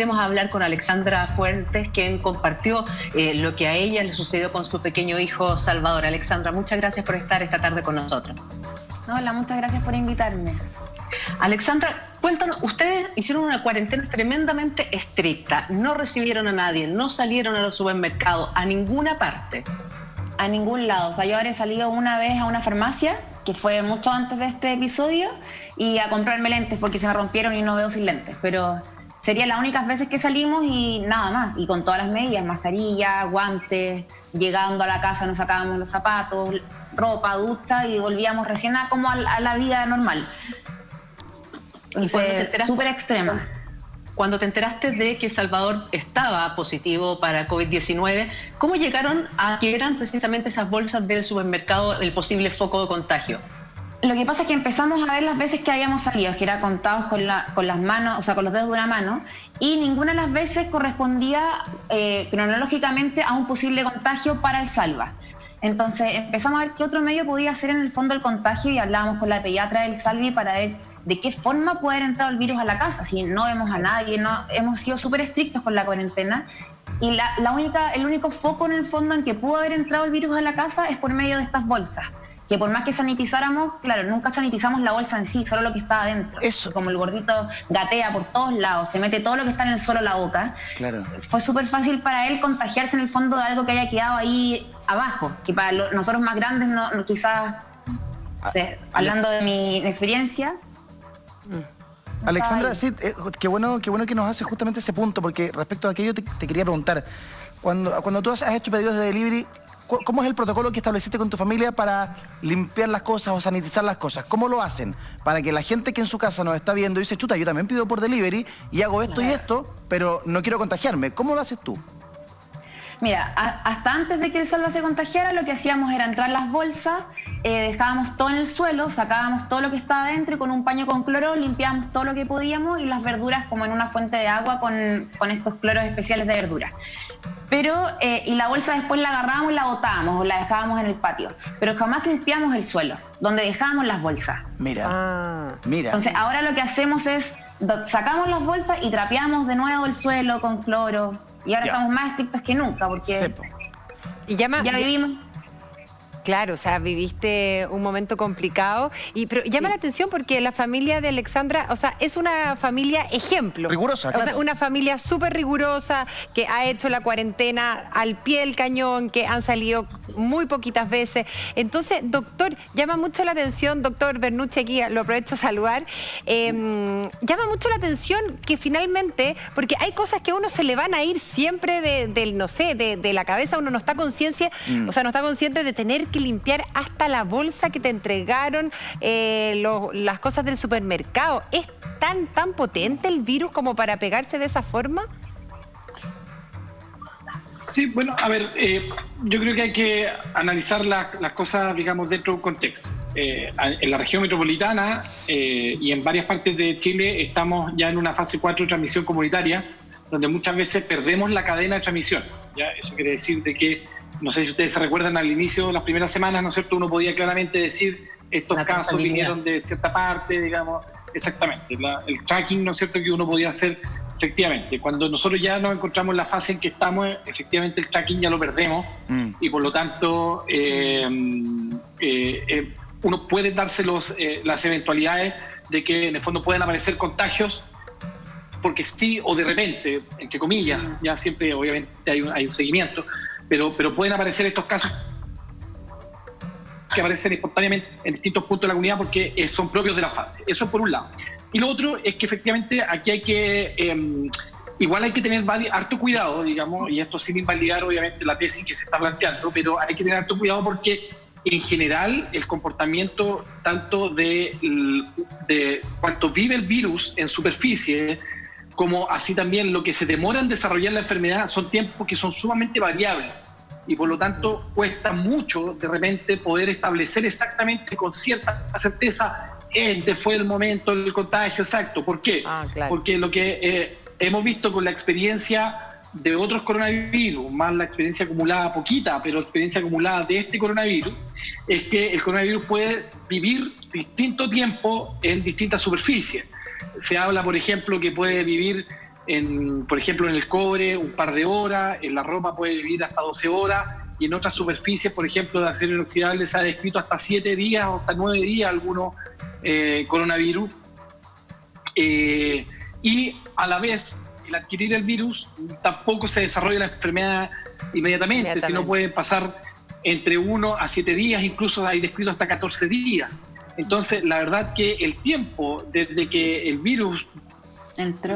Queremos hablar con Alexandra Fuentes, quien compartió lo que a ella le sucedió con su pequeño hijo Salvador. Alexandra, muchas gracias por estar esta tarde con nosotros. Hola, muchas gracias por invitarme. Alexandra, cuéntanos, ustedes hicieron una cuarentena tremendamente estricta, no recibieron a nadie, no salieron a los supermercados, a ninguna parte. A ningún lado. O sea, yo habré salido una vez a una farmacia, que fue mucho antes de este episodio, y a comprarme lentes porque se me rompieron y no veo sin lentes. Pero serían las únicas veces que salimos y nada más. Y con todas las medidas, mascarilla, guantes, llegando a la casa nos sacábamos los zapatos, ropa, ducha y volvíamos recién como a la vida normal. Súper extrema. Cuando te enteraste de que Salvador estaba positivo para COVID-19, ¿cómo llegaron a que eran precisamente esas bolsas del supermercado el posible foco de contagio? Lo que pasa es que empezamos a ver las veces que habíamos salido, que era contados con las manos, o sea, con los dedos de una mano, y ninguna de las veces correspondía cronológicamente a un posible contagio para el Salva. Entonces empezamos a ver qué otro medio podía ser en el fondo el contagio y hablábamos con la pediatra del Salvi para ver de qué forma puede haber entrado el virus a la casa. Si no vemos a nadie, no, hemos sido súper estrictos con la cuarentena y el único foco en el fondo en que pudo haber entrado el virus a la casa es por medio de estas bolsas. Que por más que sanitizáramos, claro, nunca sanitizamos la bolsa en sí, solo lo que está adentro. Eso. Como el gordito gatea por todos lados, se mete todo lo que está en el suelo a la boca. Claro. Fue súper fácil para él contagiarse en el fondo de algo que haya quedado ahí abajo. Que para nosotros más grandes, no quizás, hablando de mi experiencia. Alexandra, sí, qué bueno que nos hace justamente ese punto, porque respecto a aquello te quería preguntar, cuando tú has hecho pedidos de delivery, ¿cómo es el protocolo que estableciste con tu familia para limpiar las cosas o sanitizar las cosas? ¿Cómo lo hacen? Para que la gente que en su casa nos está viendo dice, chuta, yo también pido por delivery y hago esto y esto, pero no quiero contagiarme. ¿Cómo lo haces tú? Mira, hasta antes de que el Salva se contagiara, lo que hacíamos era entrar las bolsas, dejábamos todo en el suelo, sacábamos todo lo que estaba adentro y con un paño con cloro limpiábamos todo lo que podíamos y las verduras como en una fuente de agua con estos cloros especiales de verduras. Pero, y la bolsa después la agarrábamos y la botábamos o la dejábamos en el patio. Pero jamás limpiamos el suelo, donde dejábamos las bolsas. Mira. Entonces ahora lo que hacemos es, sacamos las bolsas y trapeamos de nuevo el suelo con cloro. Y ahora estamos más estrictos que nunca, porque ya vivimos. Claro, o sea, viviste un momento complicado, pero llama la atención porque la familia de Alexandra, o sea, es una familia ejemplo. Rigurosa, claro. O sea, una familia súper rigurosa, que ha hecho la cuarentena al pie del cañón, que han salido muy poquitas veces. Entonces, doctor, llama mucho la atención, doctor Bernucci, aquí lo aprovecho a saludar, llama mucho la atención que finalmente, porque hay cosas que a uno se le van a ir siempre de la cabeza, uno no está consciente, o sea, no está consciente de tener que limpiar hasta la bolsa que te entregaron, las cosas del supermercado. ¿Es tan potente el virus como para pegarse de esa forma? Sí, bueno, a ver, yo creo que hay que analizar las cosas, digamos, dentro de un contexto. En la región metropolitana y en varias partes de Chile estamos ya en una fase 4 de transmisión comunitaria, donde muchas veces perdemos la cadena de transmisión. ¿Ya? Eso quiere decir de que, no sé si ustedes se recuerdan, al inicio de las primeras semanas, ¿no es cierto?, uno podía claramente decir estos casos vinieron de cierta parte, digamos, exactamente, el tracking, ¿no es cierto?, que uno podía hacer efectivamente. Cuando nosotros ya nos encontramos en la fase en que estamos, efectivamente el tracking ya lo perdemos y por lo tanto uno puede darse las eventualidades de que en el fondo puedan aparecer contagios porque sí, o de repente, entre comillas, ya siempre obviamente hay un seguimiento, pero pueden aparecer estos casos que aparecen espontáneamente en distintos puntos de la comunidad porque son propios de la fase. Eso es por un lado. Y lo otro es que efectivamente aquí hay que, igual hay que tener harto cuidado, digamos, y esto sin invalidar obviamente la tesis que se está planteando, pero hay que tener harto cuidado porque en general el comportamiento tanto de cuánto vive el virus en superficie, como así también lo que se demora en desarrollar la enfermedad, son tiempos que son sumamente variables y por lo tanto cuesta mucho de repente poder establecer exactamente con cierta certeza este fue el momento del contagio exacto. ¿Por qué? Claro. Porque lo que hemos visto con la experiencia de otros coronavirus, más la experiencia acumulada, poquita, pero experiencia acumulada de este coronavirus, es que el coronavirus puede vivir distinto tiempo en distintas superficies. Se habla, por ejemplo, que puede vivir por ejemplo, en el cobre un par de horas, en la ropa puede vivir hasta 12 horas, y en otras superficies, por ejemplo, de acero inoxidable se ha descrito hasta 7 días o hasta 9 días algunos coronavirus. Y a la vez, el adquirir el virus, tampoco se desarrolla la enfermedad inmediatamente, sino puede pasar entre 1 a 7 días, incluso hay descrito hasta 14 días. Entonces, la verdad que el tiempo desde que el virus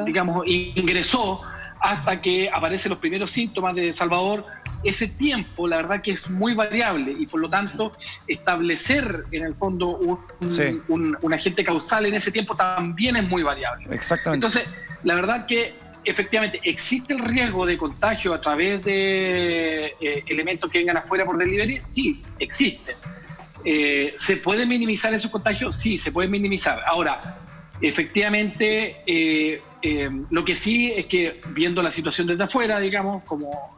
digamos, ingresó hasta que aparecen los primeros síntomas de Salvador, ese tiempo, la verdad que es muy variable, y por lo tanto establecer en el fondo un agente causal en ese tiempo también es muy variable. Exactamente. Entonces, la verdad que efectivamente existe el riesgo de contagio a través de elementos que vengan afuera por delivery, sí, existe. ¿Se puede minimizar esos contagios? Sí, se puede minimizar. Ahora, efectivamente, lo que sí es que viendo la situación desde afuera, digamos, como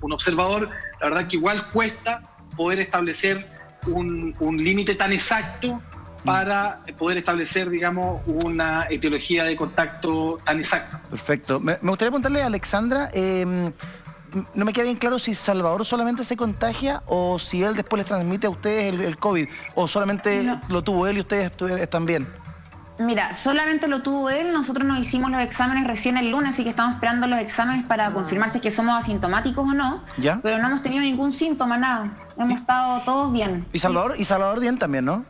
un observador, la verdad que igual cuesta poder establecer un límite tan exacto para poder establecer, digamos, una etiología de contacto tan exacta. Perfecto. Me gustaría preguntarle a Alexandra, no me queda bien claro si Salvador solamente se contagia o si él después les transmite a ustedes el COVID, o solamente lo tuvo él y ustedes están bien. Mira, solamente lo tuvo él. Nosotros nos hicimos los exámenes recién el lunes, así que estamos esperando los exámenes para confirmar si es que somos asintomáticos o no. ¿Ya? Pero no hemos tenido ningún síntoma, nada. Hemos estado todos bien. ¿Y Salvador bien también, no?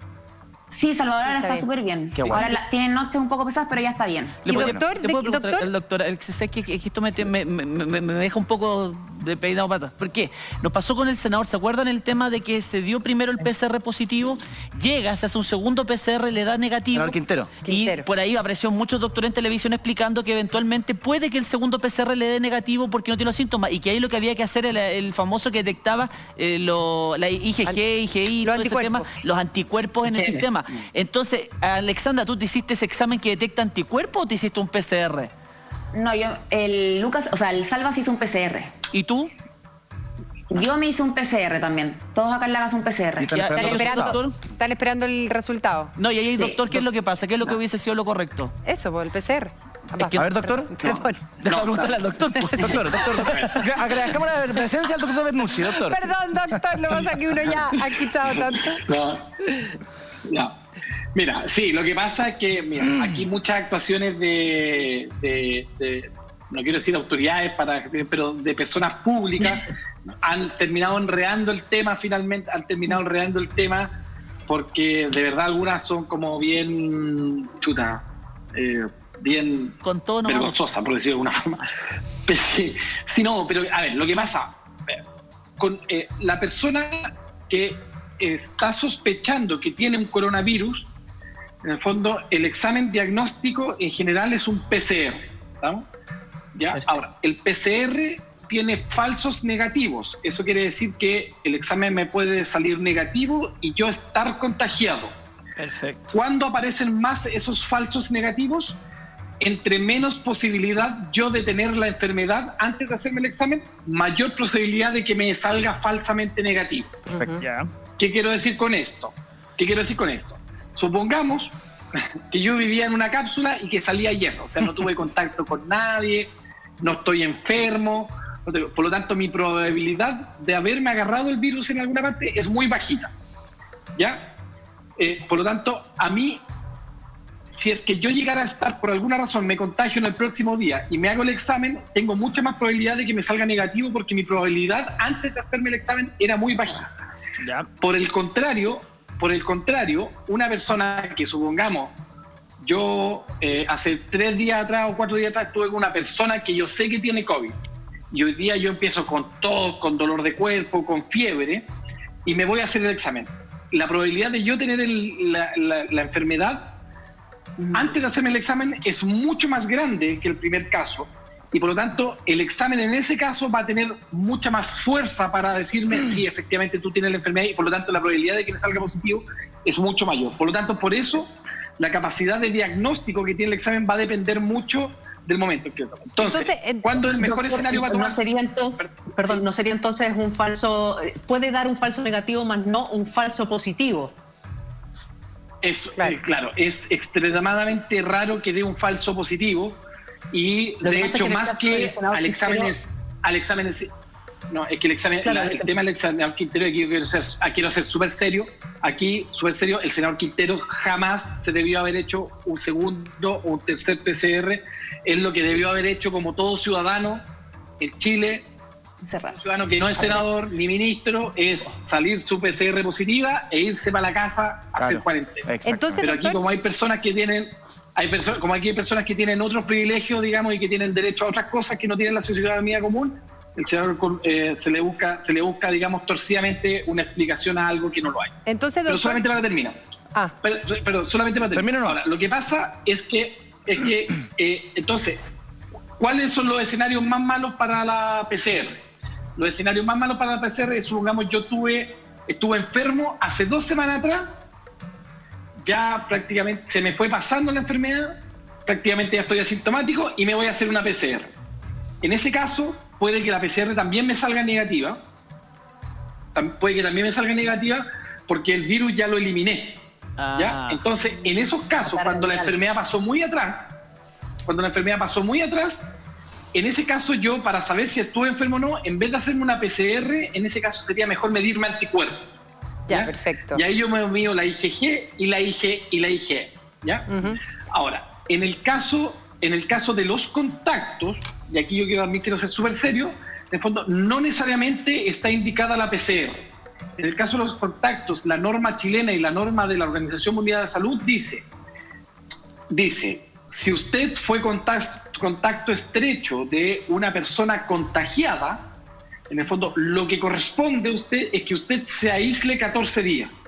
Sí, Salvador ahora está súper bien. Qué bueno. Ahora tiene noches un poco pesadas, pero ya está bien. ¿Y doctor? ¿Le puedo preguntar al doctor? Sé que esto me deja un poco de peinado patas. ¿Por qué? Nos pasó con el senador, ¿se acuerdan el tema de que se dio primero el PCR positivo? Llega, se hace un segundo PCR, le da negativo. Quintero. Y por ahí apareció muchos doctores en televisión explicando que eventualmente puede que el segundo PCR le dé negativo porque no tiene los síntomas, y que ahí lo que había que hacer era el famoso que detectaba la IgG, IgI, todo ese tema, los anticuerpos en el sistema. Entonces, Alexandra, ¿tú te hiciste ese examen que detecta anticuerpos o te hiciste un PCR? No, el Salva se hizo un PCR. ¿Y tú? Yo me hice un PCR también. Todos acá en la casa un PCR. ¿Están esperando el resultado? No, y ahí, doctor, ¿qué es lo que pasa? ¿Qué es lo que hubiese sido lo correcto? Eso, por el PCR. Es que, a ver, doctor. Déjame preguntarle al doctor. Doctor. Agradezcamos la presencia del doctor Bernucci, doctor. Perdón, doctor, lo que pasa es que uno ya ha quitado tanto. No. Mira, sí, lo que pasa es que, mira, aquí muchas actuaciones de no quiero decir autoridades, pero de personas públicas han terminado enredando el tema finalmente, porque de verdad algunas son como bien bien con todo vergonzosas, por decirlo de alguna forma. Sí, no, pero a ver, lo que pasa, con la persona que está sospechando que tiene un coronavirus, en el fondo el examen diagnóstico en general es un PCR, ¿estamos? ¿Ya? Ahora, el PCR tiene falsos negativos. Eso quiere decir que el examen me puede salir negativo y yo estar contagiado. Perfecto. ¿Cuándo aparecen más esos falsos negativos? Entre menos posibilidad yo de tener la enfermedad antes de hacerme el examen, mayor posibilidad de que me salga falsamente negativo. Perfecto. ¿Qué quiero decir con esto? Supongamos que yo vivía en una cápsula y que salía hierro, o sea, no tuve contacto con nadie, no estoy enfermo, por lo tanto mi probabilidad de haberme agarrado el virus en alguna parte es muy bajita, ¿ya? Por lo tanto, a mí, si es que yo llegara a estar, por alguna razón, me contagio en el próximo día y me hago el examen, tengo mucha más probabilidad de que me salga negativo porque mi probabilidad antes de hacerme el examen era muy bajita. Ya. Por el contrario, una persona que supongamos, yo hace 3 días atrás o 4 días atrás estuve con una persona que yo sé que tiene COVID y hoy día yo empiezo con tos, con dolor de cuerpo, con fiebre y me voy a hacer el examen. La probabilidad de yo tener la enfermedad antes de hacerme el examen es mucho más grande que el primer caso y por lo tanto el examen en ese caso va a tener mucha más fuerza para decirme si efectivamente tú tienes la enfermedad y por lo tanto la probabilidad de que me salga positivo es mucho mayor. Por lo tanto, por eso la capacidad de diagnóstico que tiene el examen va a depender mucho del momento en que lo tome. Entonces, ¿cuándo el mejor escenario va a tomar? ¿No sería entonces un falso, puede dar un falso negativo más no un falso positivo? Claro, es extremadamente raro que dé un falso positivo Y de hecho, más que al examen, no, es que el examen, claro, el tema del senador Quintero, aquí quiero ser súper serio. Aquí, súper serio, el senador Quintero jamás se debió haber hecho un segundo o un tercer PCR. Es lo que debió haber hecho como todo ciudadano en Chile. Un ciudadano que no es senador ni ministro, es salir su PCR positiva e irse para la casa a hacer cuarentena. Entonces, pero aquí, como hay personas que tienen... como aquí hay personas que tienen otros privilegios, digamos, y que tienen derecho a otras cosas que no tienen la ciudadanía común, el senador se le busca, digamos, torcidamente una explicación a algo que no lo hay. Entonces, doctor, pero solamente para terminar. Pero solamente para terminar. Ahora, lo que pasa es que entonces, ¿cuáles son los escenarios más malos para la PCR? Los escenarios más malos para la PCR es, supongamos, yo estuve enfermo hace 2 semanas atrás, ya prácticamente se me fue pasando la enfermedad, prácticamente ya estoy asintomático y me voy a hacer una PCR. En ese caso, puede que la PCR también me salga negativa. Puede que también me salga negativa porque el virus ya lo eliminé. ¿Ya? Entonces, en esos casos, cuando la enfermedad pasó muy atrás, en ese caso yo, para saber si estuve enfermo o no, en vez de hacerme una PCR, en ese caso sería mejor medirme anticuerpos. Ya, perfecto. Y ahí yo me mido la IgG y la IgE, ¿ya? Ahora, en el caso de los contactos, y aquí yo quiero ser súper serio, en el fondo no necesariamente está indicada la PCR. En el caso de los contactos, la norma chilena y la norma de la Organización Mundial de la Salud dice, si usted fue contacto estrecho de una persona contagiada, en el fondo, lo que corresponde a usted es que usted se aísle 14 días,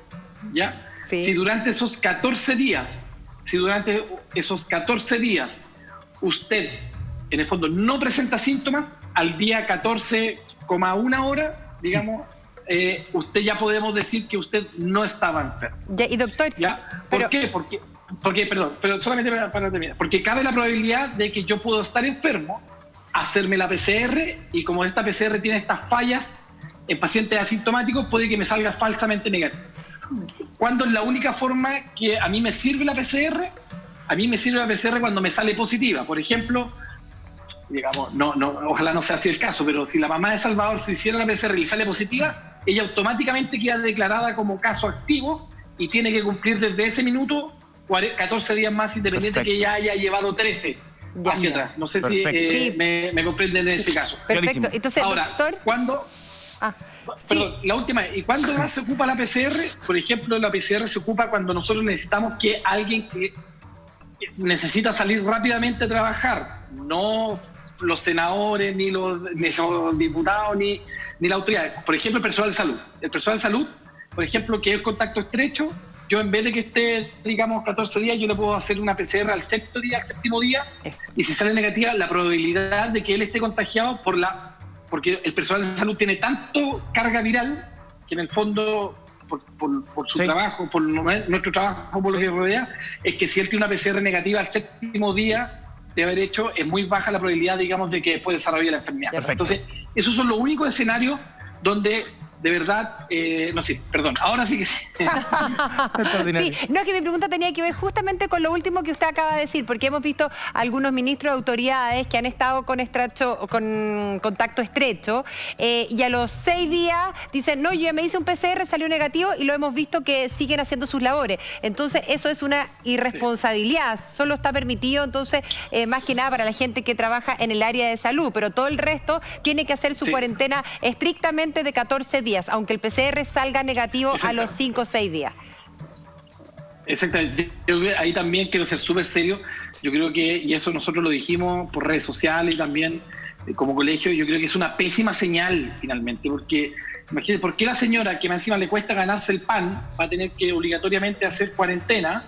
¿ya? Sí. Si durante esos 14 días usted, en el fondo, no presenta síntomas, al día 14,1 hora, digamos, usted ya podemos decir que usted no estaba enfermo. Ya, y doctor, ¿Ya? ¿Por qué? Pero solamente para terminar. Porque cabe la probabilidad de que yo puedo estar enfermo, hacerme la PCR, y como esta PCR tiene estas fallas en pacientes asintomáticos, puede que me salga falsamente negativo. ¿Cuándo es la única forma que a mí me sirve la PCR? A mí me sirve la PCR cuando me sale positiva. Por ejemplo, digamos, ojalá no sea así el caso, pero si la mamá de Salvador se hiciera la PCR y le sale positiva, ella automáticamente queda declarada como caso activo y tiene que cumplir desde ese minuto 14 días más, independiente que ella haya llevado 13 hacia atrás. No sé si me comprenden en ese caso. Perfecto. Entonces, ahora, doctor, ¿cuándo? Perdón, la última. ¿Y cuándo más se ocupa la PCR? Por ejemplo, la PCR se ocupa cuando nosotros necesitamos que alguien que necesita salir rápidamente a trabajar, no los senadores, ni los diputados, ni la autoridad. Por ejemplo, el personal de salud. El personal de salud, por ejemplo, que es contacto estrecho, yo en vez de que esté, digamos, 14 días, yo le puedo hacer una PCR al séptimo día, y si sale negativa, la probabilidad de que él esté contagiado porque el personal de salud tiene tanto carga viral que en el fondo, por su trabajo, por nuestro trabajo, por lo que rodea, es que si él tiene una PCR negativa al 7º día de haber hecho, es muy baja la probabilidad, digamos, de que puede desarrollar la enfermedad. Perfecto. Entonces, esos son los únicos escenarios donde de verdad, ahora sí que sí. Sí, no, es que mi pregunta tenía que ver justamente con lo último que usted acaba de decir, porque hemos visto algunos ministros de autoridades que han estado con contacto estrecho y a los 6 días dicen, no, yo ya me hice un PCR, salió negativo, y lo hemos visto que siguen haciendo sus labores. Entonces, eso es una irresponsabilidad. Solo está permitido, entonces, más que nada para la gente que trabaja en el área de salud, pero todo el resto tiene que hacer su cuarentena estrictamente de 14 días. Aunque el PCR salga negativo a los 5 o 6 días. Exactamente. Yo ahí también quiero ser súper serio. Yo creo que, y eso nosotros lo dijimos por redes sociales y también como colegio, yo creo que es una pésima señal finalmente, porque imagínate, ¿por qué la señora que más encima le cuesta ganarse el pan va a tener que obligatoriamente hacer cuarentena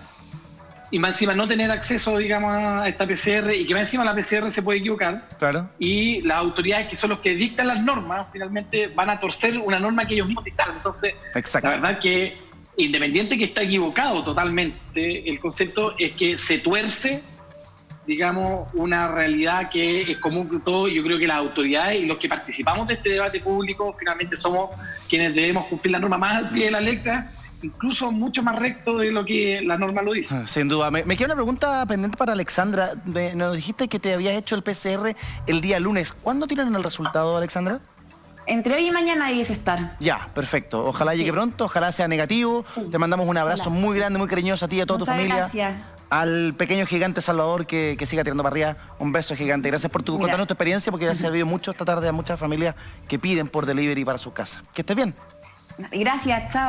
y más encima no tener acceso, digamos, a esta PCR, y que más encima la PCR se puede equivocar? Claro. Y las autoridades, que son los que dictan las normas, finalmente van a torcer una norma que ellos mismos dictaron. Entonces, la verdad que, independiente que está equivocado totalmente, el concepto es que se tuerce, digamos, una realidad que es común con todo. Yo creo que las autoridades y los que participamos de este debate público finalmente somos quienes debemos cumplir la norma más al pie de la letra, incluso mucho más recto de lo que la norma lo dice. Sin duda. Me queda una pregunta pendiente para Alexandra. Nos dijiste que te habías hecho el PCR el día lunes. ¿Cuándo tienen el resultado, Alexandra? Entre hoy y mañana debiese estar. Ya, perfecto. Ojalá llegue pronto, ojalá sea negativo. Te mandamos un abrazo muy grande, muy cariñoso a ti y a toda tu familia. Gracias. Al pequeño gigante Salvador que siga tirando para arriba. Un beso gigante. Gracias por contarnos tu experiencia, porque ya se ha servido mucho esta tarde a muchas familias que piden por delivery para sus casas. Que estés bien. Gracias, chao.